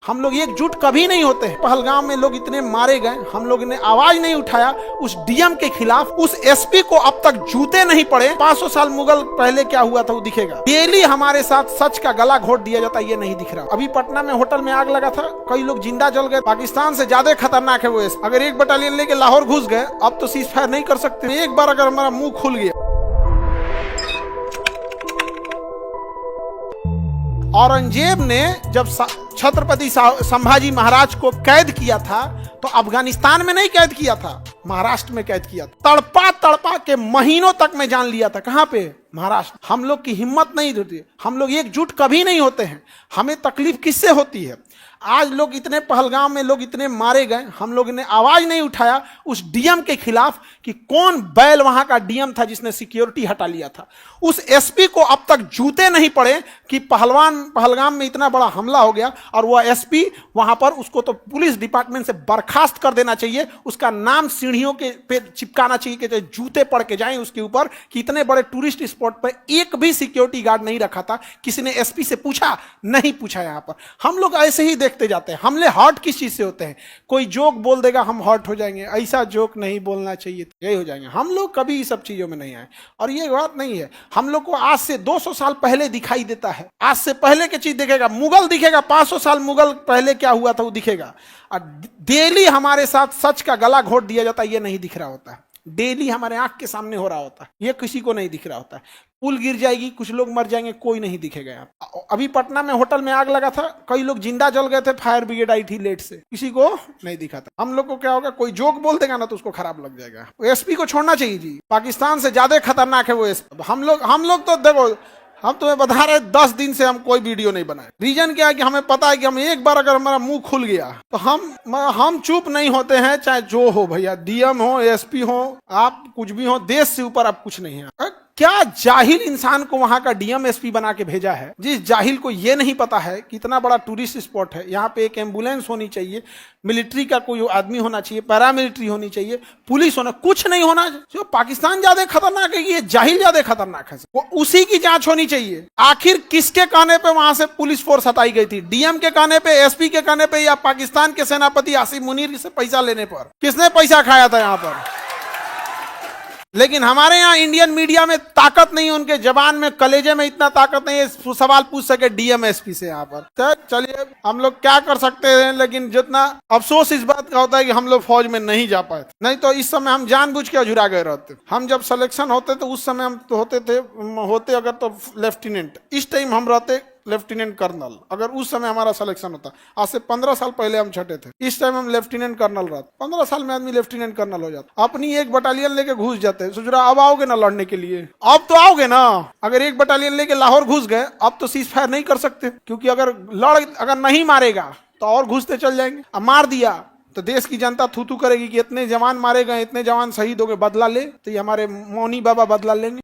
हम लोग एकजुट कभी नहीं होते हैं। पहलगाम में लोग इतने मारे गए, हम लोग ने आवाज नहीं उठाया उस डीएम के खिलाफ। उस एसपी को अब तक जूते नहीं पड़े। 500 साल मुगल पहले क्या हुआ था वो दिखेगा। डेली हमारे साथ सच का गला घोट दिया जाता है, ये नहीं दिख रहा। अभी पटना में होटल में आग लगा था, कई लोग जिंदा जल गए। पाकिस्तान से ज्यादा खतरनाक है वो एसपी। अगर एक बटालियन लेके लाहौर घुस गए, अब तो सीज फायर नहीं कर सकते। एक बार अगर हमारा मुंह खुल गया। औरंगजेब ने जब छत्रपति संभाजी महाराज को कैद किया था तो अफगानिस्तान में नहीं कैद किया था, महाराष्ट्र में कैद किया था। तड़पा तड़पा के महीनों तक में जान लिया था। कहां पे? महाराष्ट्र। हम लोग की हिम्मत नहीं होती, हम लोग एकजुट कभी नहीं होते हैं। हमें तकलीफ किससे होती है? आज लोग इतने पहलगाम में लोग इतने मारे गए, हम लोग ने आवाज नहीं उठाया उस डीएम के खिलाफ कि कौन बैल वहां का डीएम था जिसने सिक्योरिटी हटा लिया था। उस एसपी को अब तक जूते नहीं पड़े कि पहलगाम में इतना बड़ा हमला हो गया और वह एसपी वहां पर, उसको तो पुलिस डिपार्टमेंट से बर्खास्त कर देना चाहिए। उसका नाम सीढ़ियों के पे चिपकाना चाहिए कि जूते पड़ के जाएं उसके ऊपर कि इतने बड़े टूरिस्ट स्पॉट पर एक भी सिक्योरिटी गार्ड नहीं रखा था। किसी ने एसपी से पूछा? नहीं पूछा। यहां पर हम लोग ऐसे ही देखते जाते हैं। हमले हर्ट किस चीज से होते हैं? कोई जोक बोल देगा हम हर्ट हो जाएंगे। ऐसा जोक नहीं बोलना चाहिए, यही हो जाएंगे। हम लोग कभी इस सब चीजों में नहीं आए और ये बात नहीं है। हम लोग को आज से 200 साल पहले दिखाई देता है, आज से पहले की चीज दिखेगा। मुगल दिखेगा, 500 साल मुगल पहले क्या हुआ था वो दिखेगा। और डेली हमारे साथ सच का गला घोट दिया जाता है, ये नहीं दिख रहा होता है। डेली हमारे आंख के सामने हो रहा होता है, ये किसी को नहीं दिख रहा होता है। पुल गिर जाएगी, कुछ लोग मर जाएंगे, कोई नहीं दिखेगा। अभी पटना में होटल में आग लगा था, कई लोग जिंदा जल गए थे। फायर ब्रिगेड आई थी लेट से, किसी को नहीं दिखा था। हम लोग को क्या होगा, कोई जोक बोल देगा ना तो उसको खराब लग जाएगा। एसपी को छोड़ना चाहिए जी, पाकिस्तान से ज्यादा खतरनाक है वो एसपी। हम लोग तो देखो, हम तुम्हें बता रहे 10 दिन से हम कोई वीडियो नहीं बनाए। रीजन क्या है कि हमें पता है कि हम एक बार अगर हमारा मुंह खुल गया तो हम चुप नहीं होते हैं, चाहे जो हो भैया, डीएम हो, एसपी हो, आप कुछ भी हो, देश से ऊपर आप कुछ नहीं है। क्या जाहिल इंसान को वहां का डीएम एसपी बना के भेजा है, जिस जाहिल को यह नहीं पता है कि इतना बड़ा टूरिस्ट स्पॉट है, यहाँ पे एक एम्बुलेंस होनी चाहिए, मिलिट्री का कोई आदमी होना चाहिए, पैरामिलिट्री होनी चाहिए, पुलिस होना, कुछ नहीं होना। जो पाकिस्तान ज्यादा खतरनाक है, ये जाहिल ज्यादा खतरनाक है। वो उसी की जांच होनी चाहिए। आखिर किसके कहने पे वहां से पुलिस फोर्स हटाई गई थी? डीएम के कहने पे, एसपी के कहने पे, या पाकिस्तान के सेनापति आसिफ मुनीर से पैसा लेने पर? किसने पैसा खाया था यहाँ पर? लेकिन हमारे यहाँ इंडियन मीडिया में ताकत नहीं है, उनके जबान में, कलेजे में इतना ताकत नहीं है सवाल पूछ सके डीएम एसपी से यहाँ पर। चलिए हम लोग क्या कर सकते हैं, लेकिन जितना अफसोस इस बात का होता है कि हम लोग फौज में नहीं जा पाए। नहीं तो इस समय हम जानबूझ के अझुरा गए रहते। हम जब सिलेक्शन होते तो उस समय हम तो होते अगर तो लेफ्टिनेंट, इस टाइम हम रहते लेफ्टिनेंट कर्नल। अगर उस समय हमारा सिलेक्शन होता, आज से 15 साल पहले हम छठे थे, इस टाइम हम लेफ्टिनेंट कर्नल रहते। 15 साल में आदमी लेफ्टिनेंट कर्नल हो जाता। अपनी एक बटालियन लेके घुस जाते। सोच रहा अब आओगे ना लड़ने के लिए? अब तो आओगे ना। अगर एक बटालियन लेके लाहौर घुस गए, अब तो सीज फायर नहीं कर सकते, क्योंकि अगर नहीं मारेगा तो और घुसते चल जाएंगे। अब मार दिया तो देश की जनता थू थू करेगी कि इतने जवान मारे गए, इतने जवान शहीद हो गए, बदला ले। तो ये हमारे मौनी बाबा बदला लेंगे।